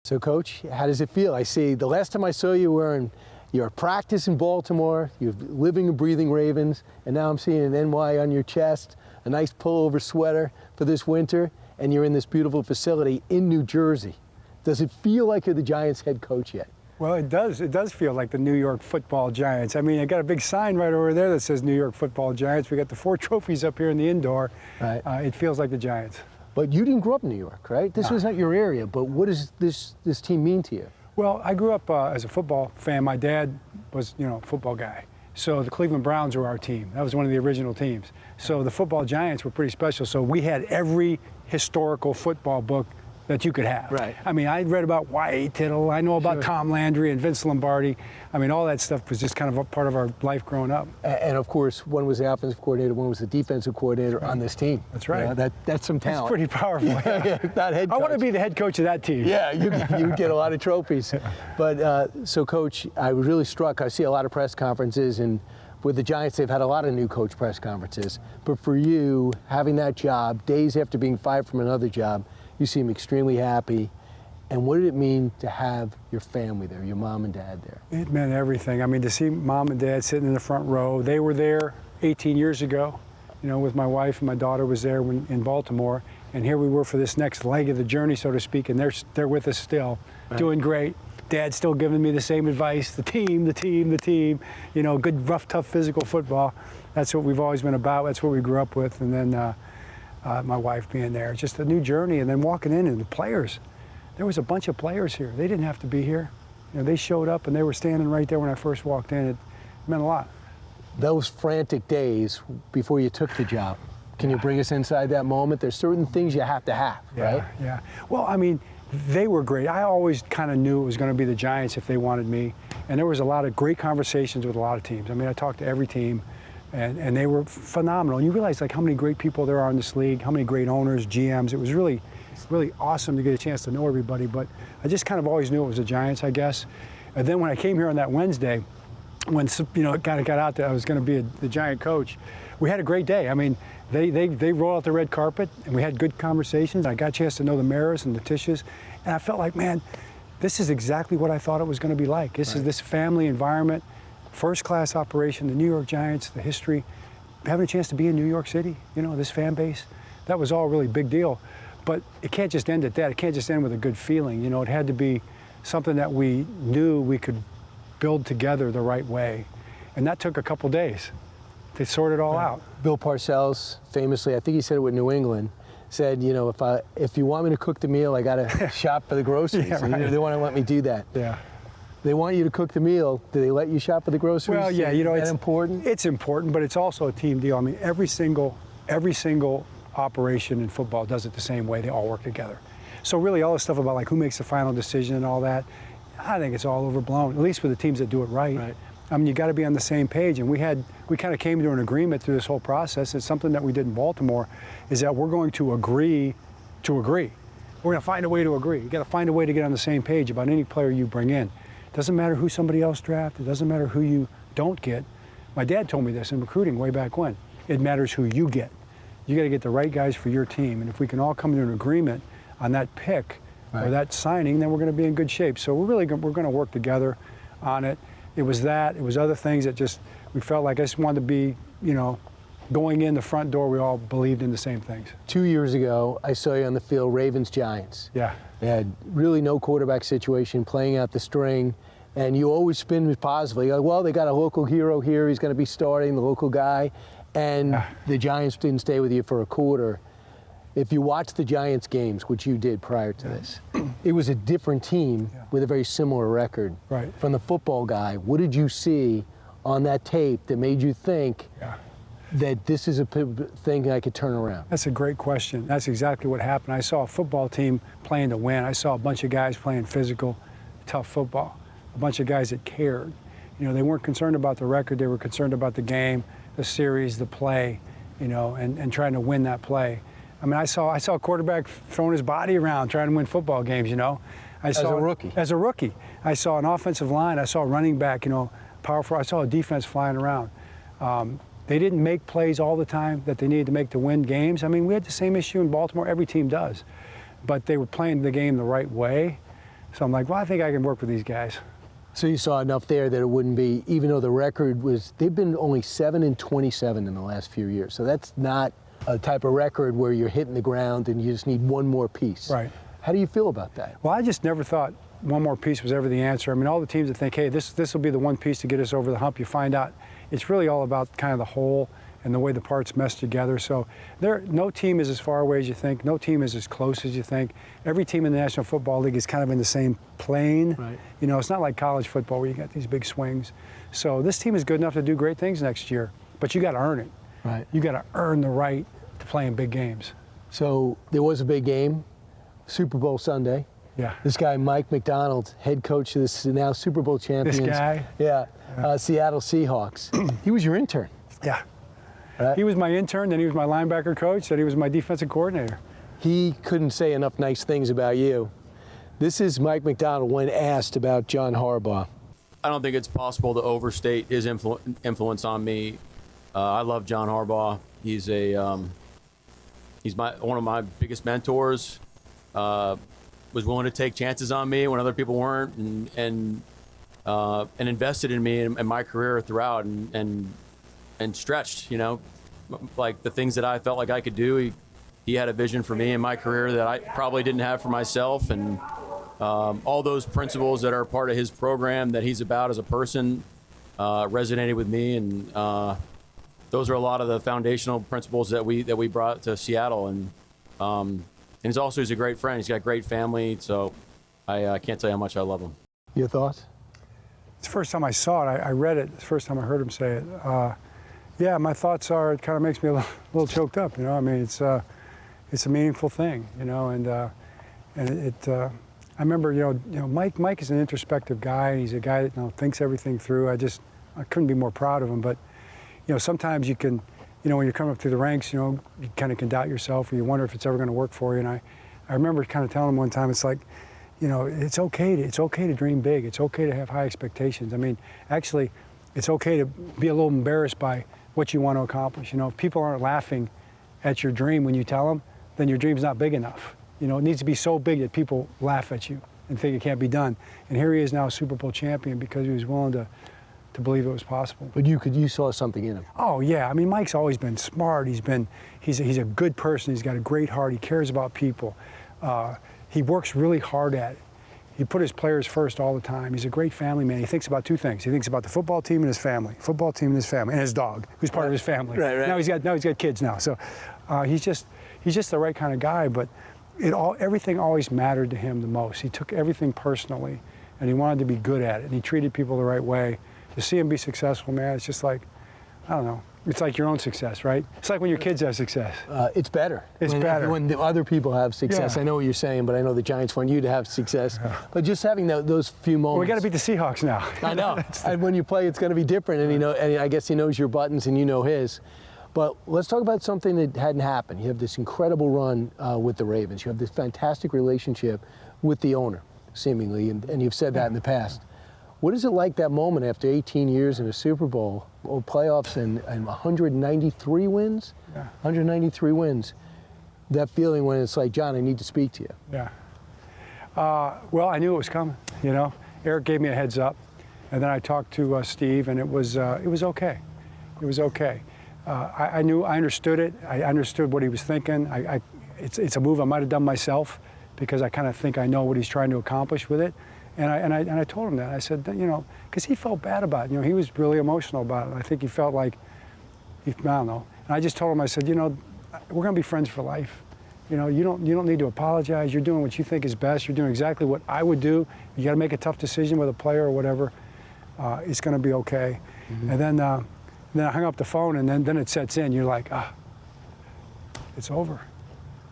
So, Coach, how does it feel? I see the last time I saw you were you're at practice in Baltimore, you're living and breathing Ravens, and now I'm seeing an NY on your chest, a nice pullover sweater for this winter, and you're in this beautiful facility in New Jersey. Does it feel like you're the Giants head coach yet? Well, it does. It does feel like the New York Football Giants. I mean, I got a big sign right over there that says New York Football Giants. We got the 4 trophies up here in the indoor. Right. It feels like the Giants. But you didn't grow up in New York, right? This was not your area, but what does this team mean to you? Well, I grew up as a football fan. My dad was, a football guy. So the Cleveland Browns were our team. That was one of the original teams. So the football Giants were pretty special. So we had every historical football book that you could have. Right. I mean, I read about White Tittle. I know about Tom Landry and Vince Lombardi. I mean, all that stuff was just kind of a part of our life growing up. And of course, one was the offensive coordinator, one was the defensive coordinator on this team. That's right. That's some talent. That's pretty powerful. Yeah. Not head coach. I want to be the head coach of that team. Yeah, you get a lot of trophies. But so, Coach, I was really struck. I see a lot of press conferences, and with the Giants, they've had a lot of new coach press conferences. But for you, having that job, days after being fired from another job, you seem extremely happy. And what did it mean to have your family there, your mom and dad there? It meant everything. I mean, to see mom and dad sitting in the front row. They were there 18 years ago, with my wife, and my daughter was there in Baltimore. And here we were for this next leg of the journey, so to speak, and they're with us still, doing great. Dad's still giving me the same advice, the team, good, rough, tough, physical football. That's what we've always been about. That's what we grew up with. And then my wife being there, just a new journey. And then walking in, and the players, there was a bunch of players here. They didn't have to be here. They showed up, and they were standing right there when I first walked in. It meant a lot. Those frantic days before you took the job, can you bring us inside that moment? There's certain things you have to have, right? Yeah. Well, I mean, they were great. I always kind of knew it was going to be the Giants if they wanted me. And there was a lot of great conversations with a lot of teams. I mean, I talked to every team, and they were phenomenal. And you realize, how many great people there are in this league, how many great owners, GMs. It was really awesome to get a chance to know everybody. But I just kind of always knew it was the Giants, I guess. And then when I came here on that Wednesday, when it kind of got out that I was going to be the Giant coach, we had a great day. I mean, they rolled out the red carpet, and we had good conversations. I got a chance to know the Maras and the Tisches, and I felt like, man, this is exactly what I thought it was going to be like. This is this family environment, first-class operation, the New York Giants, the history, having a chance to be in New York City, this fan base. That was all really big deal. But it can't just end at that. It can't just end with a good feeling. It had to be something that we knew we could build together the right way. And that took a couple days to sort it all out. Bill Parcells, famously, I think he said it with New England, said, if you want me to cook the meal, I got to shop for the groceries. Yeah, right. They want to let me do that. Yeah. They want you to cook the meal. Do they let you shop for the groceries? Well, yeah, it's important. It's important, but it's also a team deal. I mean, every single operation in football does it the same way. They all work together. So really, all this stuff about who makes the final decision and all that, I think it's all overblown. At least with the teams that do it right. I mean, you got to be on the same page. And we kind of came to an agreement through this whole process. It's something that we did in Baltimore, is that we're going to agree to agree. We're going to find a way to agree. You got to find a way to get on the same page about any player you bring in. It doesn't matter who somebody else drafts. It doesn't matter who you don't get. My dad told me this in recruiting way back when. It matters who you get. You got to get the right guys for your team. And if we can all come to an agreement on that pick or that signing, then we're going to be in good shape. So we're going to work together on it. It was that. It was other things that we felt like I just wanted to be, going in the front door, we all believed in the same things. 2 years ago, I saw you on the field, Ravens-Giants. Yeah. They had really no quarterback situation, playing out the string, and you always spin positively. Well, they got a local hero here. He's going to be starting, the local guy. And the Giants didn't stay with you for a quarter. If you watch the Giants games, which you did prior to this, it was a different team with a very similar record. Right. From the football guy, what did you see on that tape that made you think that this is a thing I could turn around? That's a great question. That's exactly what happened. I saw a football team playing to win. I saw a bunch of guys playing physical, tough football, a bunch of guys that cared. They weren't concerned about the record. They were concerned about the game, the series, the play, and trying to win that play. I mean, I saw a quarterback throwing his body around trying to win football games, As a rookie. As a rookie. I saw an offensive line. I saw a running back, powerful. I saw a defense flying around. They didn't make plays all the time that they needed to make to win games. I mean, we had the same issue in Baltimore. Every team does. But they were playing the game the right way. So I'm like, well, I think I can work with these guys. So you saw enough there that it wouldn't be, even though the record was, they've been only 7-27 in the last few years. So that's not a type of record where you're hitting the ground and you just need one more piece. Right. How do you feel about that? Well, I just never thought one more piece was ever the answer. I mean, all the teams that think, hey, this will be the one piece to get us over the hump, you find out it's really all about kind of the whole and the way the parts mesh together. So no team is as far away as you think. No team is as close as you think. Every team in the National Football League is kind of in the same plane. Right. You know, it's not like college football where you got these big swings. So this team is good enough to do great things next year, but you got to earn it. Right. You got to earn the right to play in big games. So there was a big game, Super Bowl Sunday. Yeah. This guy, Mike Macdonald, head coach of this now Super Bowl champions. This guy? Yeah. Seattle Seahawks. He was your intern. Yeah. Right? He was my intern, then he was my linebacker coach, then he was my defensive coordinator. He couldn't say enough nice things about you. This is Mike Macdonald when asked about John Harbaugh. I don't think it's possible to overstate his influence on me. I love John Harbaugh. He's one of my biggest mentors. Was willing to take chances on me when other people weren't, and invested in me and my career throughout, and stretched. You know, like the things that I felt like I could do. He had a vision for me in my career that I probably didn't have for myself, and all those principles that are part of his program that he's about as a person resonated with me, and those are a lot of the foundational principles that we brought to Seattle, and he's a great friend. He's got a great family, so I can't tell you how much I love him. Your thoughts? It's the first time I saw it. I read it. It's the first time I heard him say it. Yeah, my thoughts are, it kind of makes me a little choked up. You know, I mean, it's a meaningful thing. You know, and I remember, you know, Mike is an introspective guy. He's a guy that thinks everything through. I couldn't be more proud of him. But you know, sometimes you can, you know, when you're coming up through the ranks, you know, you kind of can doubt yourself, or you wonder if it's ever going to work for you. And I remember kind of telling him one time, it's like, you know, it's okay to dream big. It's okay to have high expectations. I mean, actually, it's okay to be a little embarrassed by what you want to accomplish. You know, if people aren't laughing at your dream when you tell them, then your dream's not big enough. You know, it needs to be so big that people laugh at you and think it can't be done. And here he is now, a Super Bowl champion, because he was willing to believe it was possible. But you saw something in him. Oh yeah, I mean, Mike's always been smart. He's a good person. He's got a great heart. He cares about people. He works really hard at it. He put his players first all the time. He's a great family man. He thinks about two things. He thinks about the football team and his family, and his dog, who's part of his family. Right. Now he's got kids now. So he's just the right kind of guy. But everything always mattered to him the most. He took everything personally, and he wanted to be good at it. And he treated people the right way. To see him be successful, man, it's just like, I don't know. It's like your own success, right? It's like when your kids have success. It's better. It's better. When the other people have success. Yeah. I know what you're saying, but I know the Giants want you to have success. Yeah. But just having those few moments. Well, we got to beat the Seahawks now. I know. And when you play, it's going to be different. And and I guess he knows your buttons and you know his. But let's talk about something that hadn't happened. You have this incredible run with the Ravens. You have this fantastic relationship with the owner, seemingly, and you've said that in the past. What is it like, that moment after 18 years in a Super Bowl, or playoffs, and 193 wins? Yeah. 193 wins. That feeling when it's like, John, I need to speak to you. Yeah. Well, I knew it was coming. You know, Eric gave me a heads up, and then I talked to Steve, and it was okay. It was okay. I understood it. I understood what he was thinking. It's a move I might have done myself, because I kind of think I know what he's trying to accomplish with it. And I told him that. I said, you know, because he felt bad about it. You know, he was really emotional about it. I think he felt like, I don't know. And I just told him, I said, you know, we're going to be friends for life. You know, you don't need to apologize. You're doing what you think is best. You're doing exactly what I would do. You got to make a tough decision with a player or whatever. It's going to be okay. Mm-hmm. And then I hung up the phone, and then it sets in. You're like, it's over.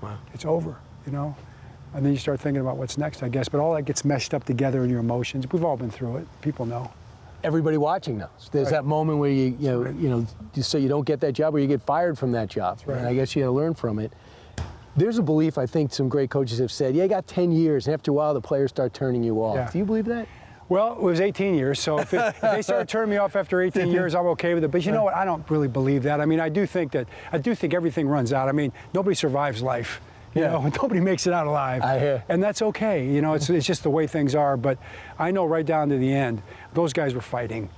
Wow. It's over, you know. And then you start thinking about what's next, I guess. But all that gets meshed up together in your emotions. We've all been through it. People know. Everybody watching knows. There's that moment where you so you don't get that job, or you get fired from that job. Right. And I guess you got to learn from it. There's a belief, I think some great coaches have said, you got 10 years, and after a while the players start turning you off. Yeah. Do you believe that? Well, it was 18 years, so if they start turning me off after 18 years, I'm okay with it. But you know what? I don't really believe that. I mean, I do think everything runs out. I mean, nobody survives life. You know, nobody makes it out alive. I hear. And that's okay. You know, it's just the way things are. But I know right down to the end, those guys were fighting.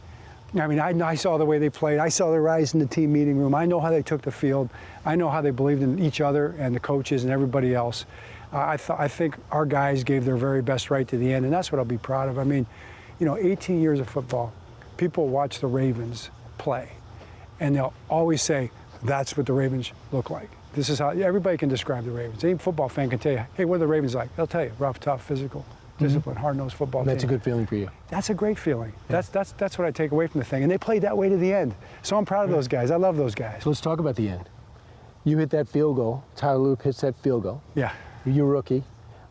I mean, I saw the way they played. I saw their rise in the team meeting room. I know how they took the field. I know how they believed in each other and the coaches and everybody else. I think our guys gave their very best right to the end, and that's what I'll be proud of. I mean, you know, 18 years of football, people watch the Ravens play, and they'll always say, that's what the Ravens look like. This is how everybody can describe the Ravens. Any football fan can tell you, hey, what are the Ravens like? They'll tell you, rough, tough, physical, disciplined, hard-nosed football team. That's a good feeling for you. That's a great feeling. Yeah. That's what I take away from the thing. And they played that way to the end. So I'm proud of those guys. I love those guys. So let's talk about the end. You hit that field goal. Tyler Luke hits that field goal. Yeah. You're a rookie.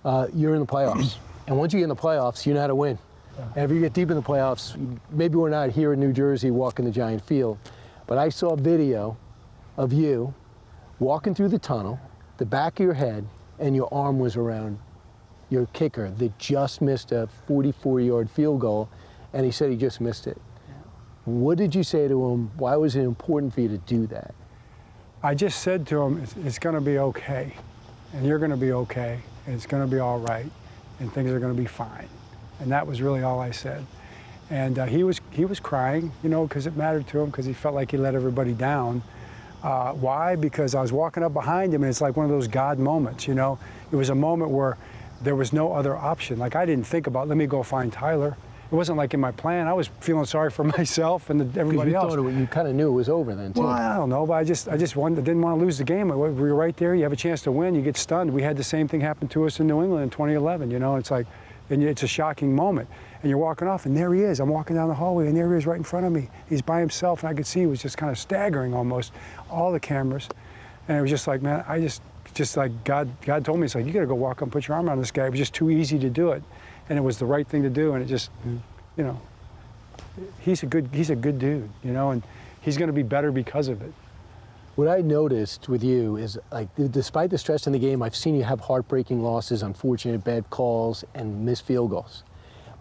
You're in the playoffs. And once you get in the playoffs, you know how to win. And if you get deep in the playoffs, maybe we're not here in New Jersey walking the Giant field, but I saw a video of you walking through the tunnel, the back of your head, and your arm was around your kicker that just missed a 44-yard field goal, and he said he just missed it. What did you say to him? Why was it important for you to do that? I just said to him, it's going to be okay, and you're going to be okay, and it's going to be all right, and things are going to be fine. And that was really all I said. And he was crying, you know, because it mattered to him, because he felt like he let everybody down. Why? Because I was walking up behind him, and it's like one of those God moments, you know. It was a moment where there was no other option. Like, I didn't think about, let me go find Tyler. It wasn't like in my plan. I was feeling sorry for myself and everybody else. You kind of knew it was over then, too. Well, I don't know, but I just didn't want to lose the game. We were right there. You have a chance to win. You get stunned. We had the same thing happen to us in New England in 2011. You know, it's like, and it's a shocking moment. And you're walking off, and there he is. I'm walking down the hallway, and there he is right in front of me. He's by himself, and I could see he was just kind of staggering almost, all the cameras. And it was just like, man, just like God told me, it's like, you got to go walk up and put your arm around this guy. It was just too easy to do it. And it was the right thing to do, and it just, you know, he's a good dude, you know, and he's going to be better because of it. What I noticed with you is, like, despite the stress in the game, I've seen you have heartbreaking losses, unfortunate bad calls, and missed field goals.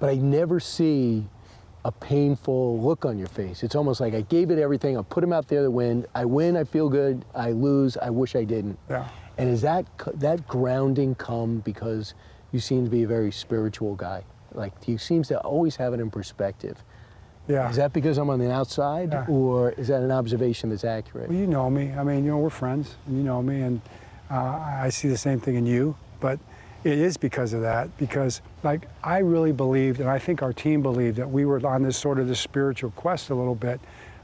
But I never see a painful look on your face. It's almost like I gave it everything. I put him out there to win. I win, I feel good. I lose, I wish I didn't. Yeah. And is that grounding come because you seem to be a very spiritual guy? Like, you seem to always have it in perspective. Yeah. Is that because I'm on the outside, Yeah. or is that an observation that's accurate? Well, you know me. I mean, you know, we're friends, and you know me, and I see the same thing in you. But it is because of that, because, like, I really believed, and I think our team believed, that we were on this sort of this spiritual quest a little bit,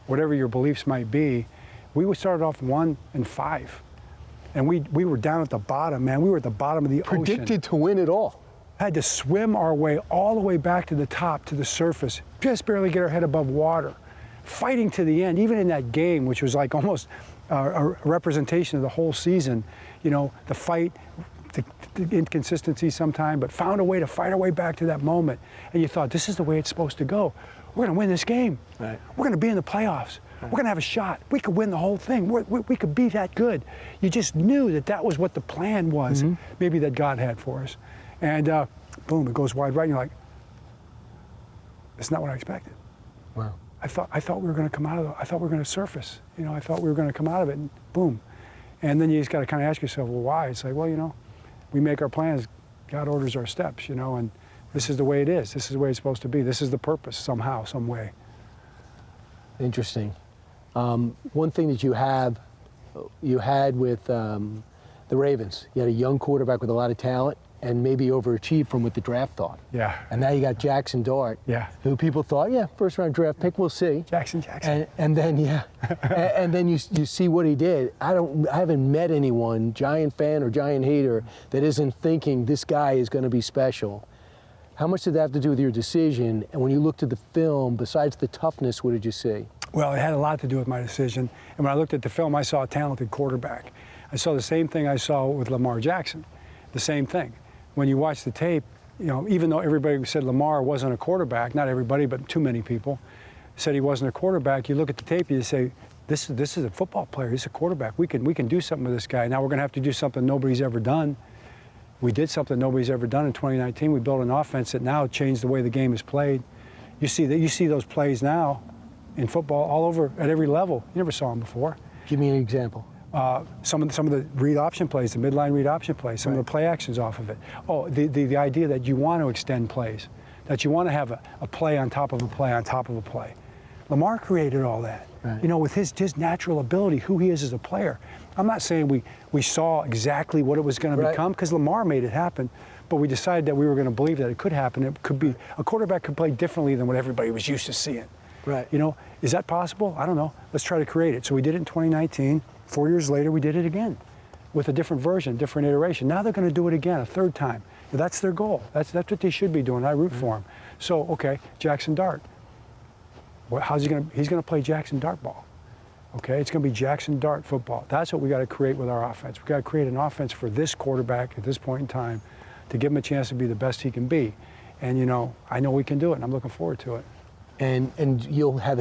whatever your beliefs might be. We started off 1-5, and we were down at the bottom, man. We were at the bottom of the ocean. Predicted to win it all. Had to swim our way all the way back to the top, to the surface, just barely get our head above water, fighting to the end, even in that game, which was like almost a representation of the whole season. You know, the fight, the inconsistency sometime, but found a way to fight our way back to that moment. And you thought, this is the way it's supposed to go. We're going to win this game. Right. We're going to be in the playoffs. Right. We're going to have a shot. We could win the whole thing. We could be that good. You just knew that was what the plan was, maybe that God had for us. And boom, it goes wide right, and you're like, it's not what I expected. Wow. I thought we were going to come out of it. I thought we were going to surface. You know, I thought we were going to come out of it, and boom. And then you just got to kind of ask yourself, well, why? It's like, well, you know, we make our plans, God orders our steps, you know, and this is the way it is. This is the way it's supposed to be. This is the purpose somehow, some way. Interesting. One thing that you had with the Ravens, you had a young quarterback with a lot of talent, and maybe overachieved from what the draft thought. Yeah. And now you got Jackson Dart, Yeah. who people thought, yeah, first round draft pick, we'll see. Jackson. And then, yeah, and then you see what he did. I haven't met anyone, Giant fan or Giant hater, that isn't thinking this guy is going to be special. How much did that have to do with your decision? And when you looked at the film, besides the toughness, what did you see? Well, it had a lot to do with my decision. And when I looked at the film, I saw a talented quarterback. I saw the same thing I saw with Lamar Jackson, the same thing. When you watch the tape, you know, even though everybody said Lamar wasn't a quarterback, not everybody, but too many people said he wasn't a quarterback, you look at the tape, you say, this is a football player, he's a quarterback. We can do something with this guy. Now we're going to have to do something nobody's ever done. We did something nobody's ever done in 2019. We built an offense that now changed the way the game is played. You see those plays now in football all over at every level. You never saw them before. Give me an example. Some of the read option plays, the midline read option plays, some of the play actions off of it. Oh, the idea that you want to extend plays, that you want to have a play on top of a play on top of a play. Lamar created all that. Right. You know, with his natural ability, who he is as a player. I'm not saying we saw exactly what it was going to become, because Lamar made it happen, but we decided that we were going to believe that it could happen. It could be, a quarterback could play differently than what everybody was used to seeing. Right. You know, is that possible? I don't know. Let's try to create it. So we did it in 2019. 4 years later, we did it again with a different version, different iteration. Now they're going to do it again, a third time. That's their goal. That's what they should be doing. I root for them. So, okay, Jackson Dart. How's he going to? He's going to play Jackson Dart ball. Okay, it's going to be Jackson Dart football. That's what we got to create with our offense. We got to create an offense for this quarterback at this point in time to give him a chance to be the best he can be. And, you know, I know we can do it, and I'm looking forward to it. And you'll have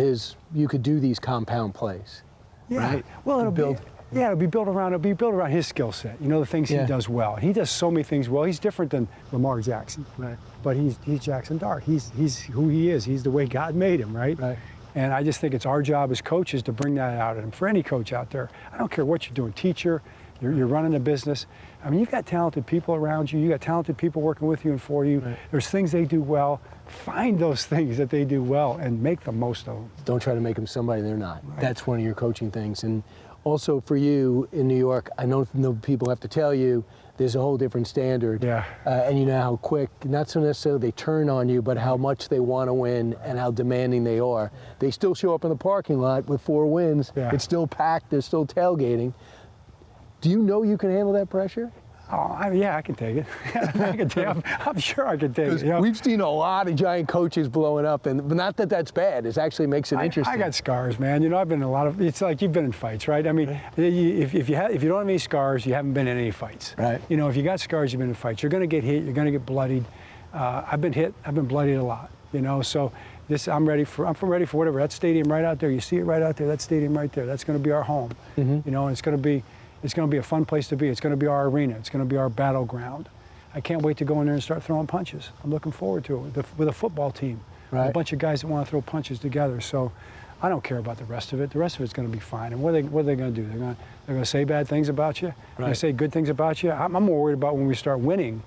you could do these compound plays. Yeah. Right? Well, it'll Build- be built around his skill set. You know, the things he does well. He does so many things well. He's different than Lamar Jackson. Right. But he's Jackson Dart. He's who he is. He's the way God made him, right? Right. And I just think it's our job as coaches to bring that out. And for any coach out there, I don't care what you're doing, teacher, you're running a business. I mean, you've got talented people around you. You got talented people working with you and for you. Right. There's things they do well. Find those things that they do well and make the most of them. Don't try to make them somebody they're not. Right. That's one of your coaching things. And also for you in New York, I know people have to tell you there's a whole different standard. Yeah. And you know how quick, not so necessarily they turn on you, but how much they want to win and how demanding they are. They still show up in the parking lot with 4 wins. Yeah. It's still packed. They're still tailgating. Do you know you can handle that pressure? Oh, yeah, I can take it. I'm sure I can take it. You know? We've seen a lot of Giant coaches blowing up, but not that that's bad. It actually makes it interesting. I got scars, man. You know, I've been in a lot of. It's like you've been in fights, right? I mean, if you don't have any scars, you haven't been in any fights. Right. You know, if you got scars, you've been in fights. You're going to get hit. You're going to get bloodied. I've been hit. I've been bloodied a lot. You know, so I'm ready for whatever. That stadium right out there. You see it right out there. That stadium right there. That's going to be our home. Mm-hmm. You know, and it's going to be a fun place to be. It's going to be our arena. It's going to be our battleground. I can't wait to go in there and start throwing punches. I'm looking forward to it with a football team. Right. A bunch of guys that want to throw punches together. So I don't care about the rest of it. The rest of it's going to be fine. And what are they going to do? They're going to say bad things about you. They're going to say good things about you. I'm more worried about when we start winning.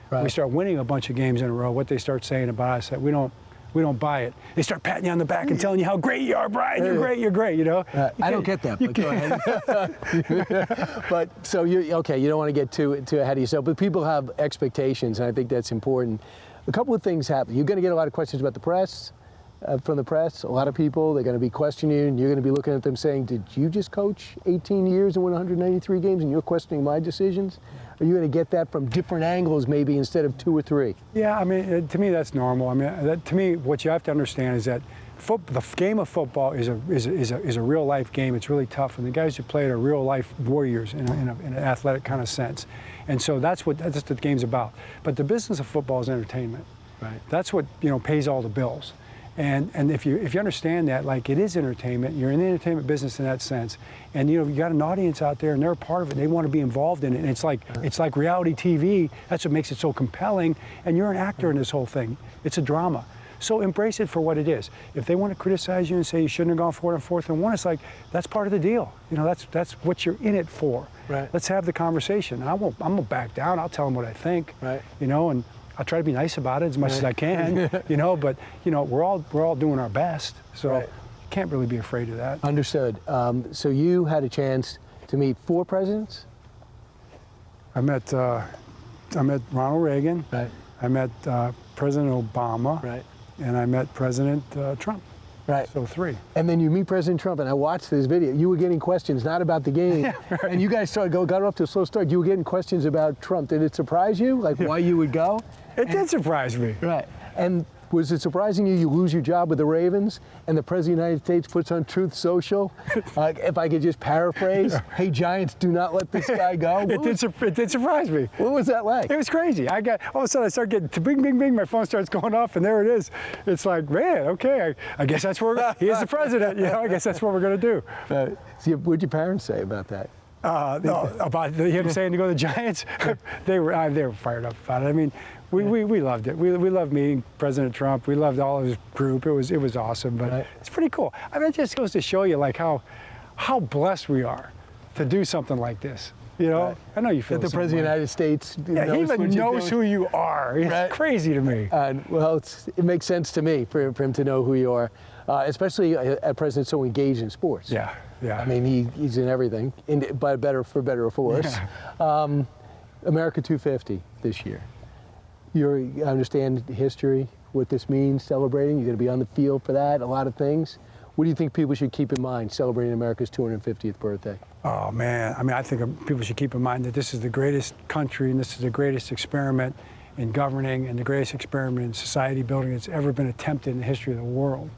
Right. When we start winning a bunch of games in a row, what they start saying about us that we don't buy it. They start patting you on the back and telling you how great you are, Brian. You're great. You're great. You know. I don't get that. But go ahead. But so you don't want to get too ahead of yourself. But people have expectations, and I think that's important. A couple of things happen. You're going to get a lot of questions about the press, from the press. A lot of people, they're going to be questioning you, and you're going to be looking at them saying, "Did you just coach 18 years and win 193 games, and you're questioning my decisions?" Are you going to get that from different angles, maybe instead of 2 or 3? Yeah, I mean, to me that's normal. I mean, to me, what you have to understand is that the game of football is a real life game. It's really tough, and the guys who play it are real life warriors in an athletic kind of sense, and so that's what the game's about. But the business of football is entertainment. Right. That's what pays all the bills. And if you understand that, like, it is entertainment, you're in the entertainment business in that sense, and you got an audience out there and they're a part of it. They want to be involved in it. And it's like reality TV. That's what makes it so compelling. And you're an actor in this whole thing. It's a drama. So embrace it for what it is. If they want to criticize you and say you shouldn't have gone for it on 4th and 1, it's like, that's part of the deal. You know, that's what you're in it for. Right. Let's have the conversation. And I'm gonna back down. I'll tell them what I think. Right. You know, and I'll try to be nice about it as much as I can, but we're all doing our best, so you can't really be afraid of that. Understood. So you had a chance to meet 4 presidents? I met Ronald Reagan. Right. I met President Obama. Right. And I met President Trump. Right. So 3. And then you meet President Trump, and I watched this video. You were getting questions not about the game, right. And you guys got off to a slow start. You were getting questions about Trump. Did it surprise you, like why you would go? It did surprise me. Right. And was it surprising you lose your job with the Ravens and the President of the United States puts on Truth Social? If I could just paraphrase, hey, Giants, do not let this guy go. It did surprise me. What was that like? It was crazy. All of a sudden I start getting bing, bing, bing. My phone starts going off, and there it is. It's like, man, okay, I guess that's where he is the president. I guess that's what we're going to do. So what'd your parents say about that? No, about him saying to go to the Giants, they were fired up about it. I mean, we loved it. We loved meeting President Trump. We loved all of his group. It was awesome, but it's pretty cool. I mean, it just goes to show you like how blessed we are. to do something like this. You know, Right. I know you feel That the same President of the way. United States Yeah, he even what you're knows doing. who you are. It's Right. crazy to me. Well, it makes sense to me for him to know who you are, especially a president so engaged in sports. Yeah, yeah. I mean, he's in everything, for better or for worse. America 250 this year. You understand history, what this means, celebrating. You're going to be on the field for that, a lot of things. What do you think people should keep in mind celebrating America's 250th birthday? Oh, man. I mean, I think people should keep in mind that this is the greatest country and this is the greatest experiment in governing and the greatest experiment in society building that's ever been attempted in the history of the world.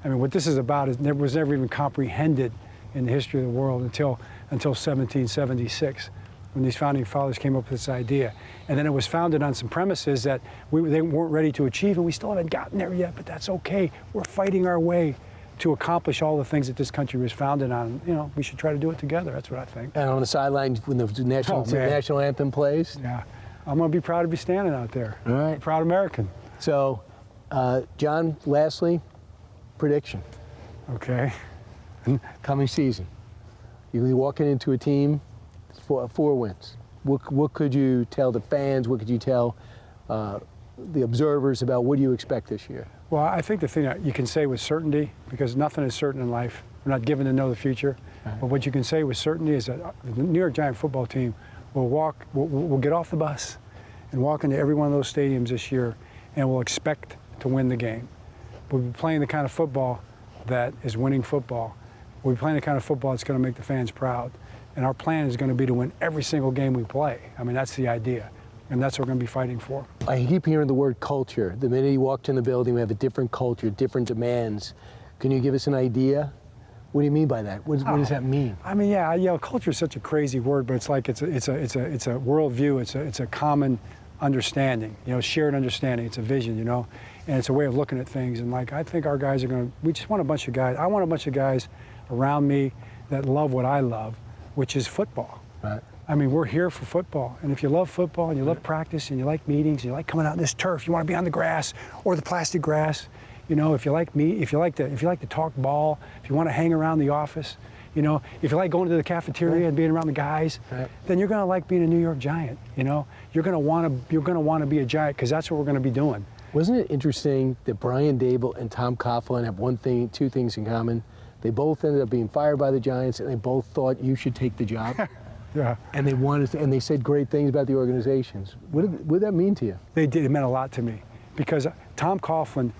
I mean, what this is about was never even comprehended in the history of the world until 1776, when these founding fathers came up with this idea. And then it was founded on some premises that they weren't ready to achieve, and we still haven't gotten there yet, but that's okay. We're fighting our way to accomplish all the things that this country was founded on. You know, we should try to do it together. That's what I think. And on the sideline, when the national anthem plays? Yeah. I'm going to be proud to be standing out there. All right. I'm a proud American. So, John, lastly, prediction. Okay. Coming season. You'll be walking into a team, four wins. What could you tell the fans? What could you tell the observers about what do you expect this year? Well, I think the thing that you can say with certainty, because nothing is certain in life, we're not given to know the future, but what you can say with certainty is that the New York Giant football team we'll get off the bus and walk into every one of those stadiums this year, and we'll expect to win the game. We'll be playing the kind of football that is winning football. We'll be playing the kind of football that's going to make the fans proud. And our plan is going to be to win every single game we play. I mean, that's the idea. And that's what we're going to be fighting for. I keep hearing the word culture. The minute you walked in the building, we have a different culture, different demands. Can you give us an idea? What do you mean by that? What does that mean? I mean, yeah, culture is such a crazy word, but it's like it's a worldview. It's a common understanding, shared understanding. It's a vision, and it's a way of looking at things. And like, I think our guys we just want a bunch of guys. I want a bunch of guys around me that love what I love, which is football. Right. I mean, we're here for football. And if you love football and you love practice and you like meetings and you like coming out on this turf, you want to be on the grass or the plastic grass. If you like me, if you like to talk ball, if you want to hang around the office, if you like going to the cafeteria and being around the guys, then you're going to like being a New York Giant. You're going to want to be a Giant because that's what we're going to be doing. Wasn't it interesting that Brian Dable and Tom Coughlin have two things in common? They both ended up being fired by the Giants, and they both thought you should take the job. Yeah. And they said great things about the organizations. What did that mean to you? They did. It meant a lot to me because Tom Coughlin,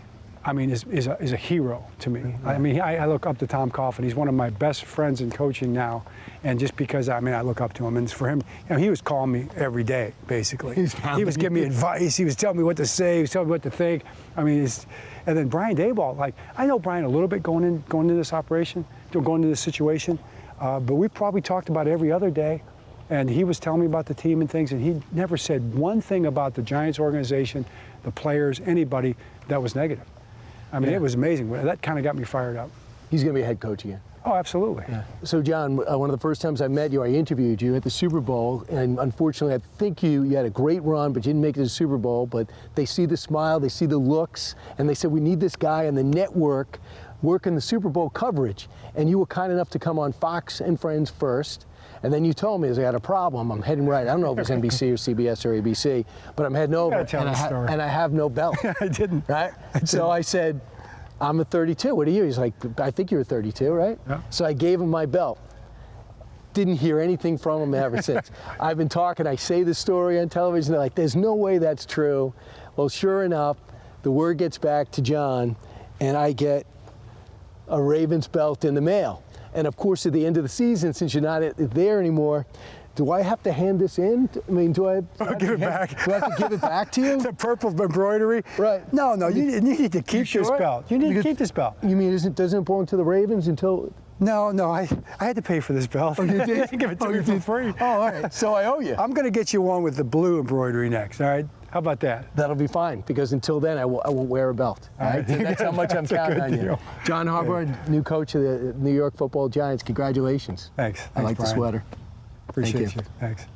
is a hero to me. Mm-hmm. I mean, I look up to Tom Coughlin. He's one of my best friends in coaching now, and just because I look up to him, and for him, he was calling me every day, basically. He was giving me advice. He was telling me what to say. He was telling me what to think. And then Brian Daboll, I know Brian a little bit going into this operation, going into this situation, but we probably talked about it every other day. And he was telling me about the team and things, and he never said one thing about the Giants organization, the players, anybody that was negative. It was amazing. That kind of got me fired up. He's going to be a head coach again. Oh, absolutely. Yeah. So, John, one of the first times I met you, I interviewed you at the Super Bowl, and unfortunately, I think you had a great run, but you didn't make it to the Super Bowl. But they see the smile, they see the looks, and they said, we need this guy on the network working the Super Bowl coverage. And you were kind enough to come on Fox and Friends first. And then you told me, I had a problem. I'm heading right. I don't know if it's NBC or CBS or ABC, but I'm heading over. And I have no belt. I didn't. Right? So I said, I'm a 32. What are you? He's like, I think you're a 32, right? Yeah. So I gave him my belt. Didn't hear anything from him ever since. I've been talking. I say the story on television. They're like, there's no way that's true. Well, sure enough, the word gets back to John, and I get a Ravens belt in the mail. And of course, at the end of the season, since you're not there anymore, do I have to hand this in? Do I give it back? Do I have to give it back to you? The purple embroidery? Right. No, you need to keep this belt. You need to keep this belt. You mean doesn't it belong to the Ravens until? No, I had to pay for this belt. Oh, you did? You didn't give it to me for free. Oh, all right. So I owe you. I'm going to get you one with the blue embroidery next, all right? How about that? That'll be fine, because until then, I won't wear a belt. All right? So that's how much I'm counting on you. John Harbaugh, new coach of the New York Football Giants. Congratulations. Thanks. I like the Brian. sweater. Appreciate Thank you. Thanks.